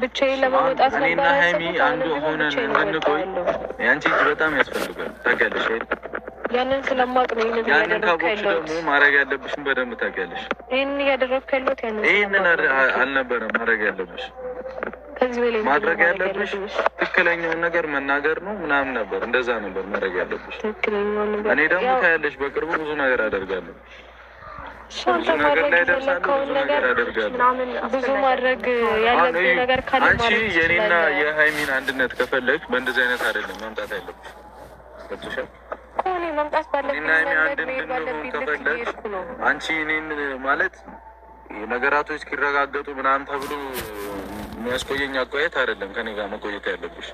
ብቻዬን ለመውጣት ነበር። እኔና ሀይሚ አንዱ ሆነን እንድንቆይ ያንቺ እጅ በጣም ያስፈልጋል። ታውቂያለሽ አይደል? ያንን ስለማቅ ነው ይሄንን ያደረኩት። ደግሞ ማድረግ ያለብሽን በደንብ ታውቂያለሽ። ይሄንን ያደረኩት ያለሁት ይሄንን አልነበረም ማድረግ ያለብሽ። ከዚህ በላይ ማድረግ ያለብሽ ትክክለኛውን ነገር መናገር ነው ምናምን ነበር። እንደዛ ነበር ማድረግ ያለብሽ። ትክክለኛውን ነገር እኔ ደግሞ ታያለሽ፣ በቅርቡ ብዙ ነገር አደርጋለሁ። ብዙ ማድረግ ያለብሽ ነገር ካለ አንቺ የኔና የሀይሚን አንድነት ከፈለግሽ በእንደዚህ አይነት አይደለም መምጣት ያለብሽ። ወጥተሻል ኮኔ መምጣት ባለብኝ ከፈለግሽ አንቺ እኔን ማለት ነገራቶች እስኪረጋገጡ ምናምን ተብሎ የሚያስቆየኝ አቆየት አይደለም ከኔ ጋር መቆየት ያለብሽ።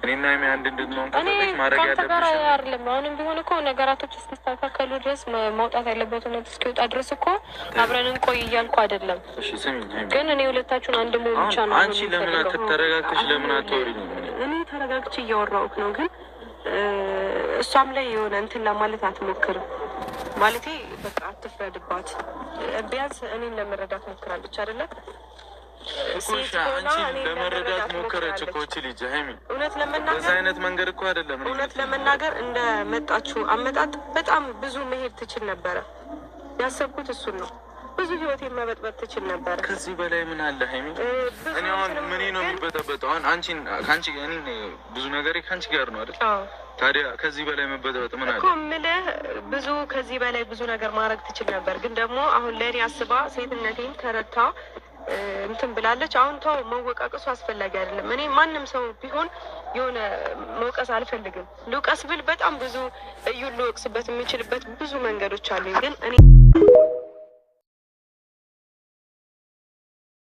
እኔና ሀይሚ አንድ እንድንሆን ከፈለግሽ ማድረግ ያለብሽ አይደለም። አሁንም ቢሆን እኮ ነገራቶች እስኪስተካከሉ ድረስ መውጣት ያለበት ነው እስኪወጣ ድረስ እኮ አብረን እንቆይ እያልኩ አይደለም። እሺ ስሚኝ፣ ግን እኔ ሁለታችሁን አንድ መሆን ብቻ ነው። አንቺ ለምን አትተረጋግተሽ ለምን አትወሪኝም? እኔ ተረጋግቼ እያወራሁት ነው፣ ግን እሷም ላይ የሆነ እንትን ለማለት አትሞክርም። ማለቴ በቃ አትፍረድባት። ቢያንስ እኔን ለመረዳት ሞክራለች አይደለ? ለመረዳት ሞከረች እኮ እቺ ልጅ ሀይሚ። እውነት ለመናገር በዛ አይነት መንገድ እኮ አይደለም። እውነት ለመናገር እንደመጣችሁ አመጣጥ በጣም ብዙ መሄድ ትችል ነበረ። ያሰብኩት እሱን ነው። ብዙ ህይወቴን መበጥበጥ ትችል ነበረ። ከዚህ በላይ ምን አለ ሀይሚ? እኔ አሁን ምን ነው የሚበጠበጠው? አሁን ከአንቺ እኔ ብዙ ነገር ከአንቺ ጋር ነው አይደል? ታዲያ ከዚህ በላይ መበጠበጥ ምን አለ እኮ የምልህ። ብዙ ከዚህ በላይ ብዙ ነገር ማድረግ ትችል ነበር፣ ግን ደግሞ አሁን ለእኔ አስባ ሴትነቴን ተረታ እንትን ብላለች። አሁን ተው፣ መወቃቀሱ አስፈላጊ አይደለም። እኔ ማንም ሰው ቢሆን የሆነ መውቀስ አልፈልግም። ልውቀስ ብል በጣም ብዙ እዩን ልወቅስበት የሚችልበት ብዙ መንገዶች አሉኝ፣ ግን እኔ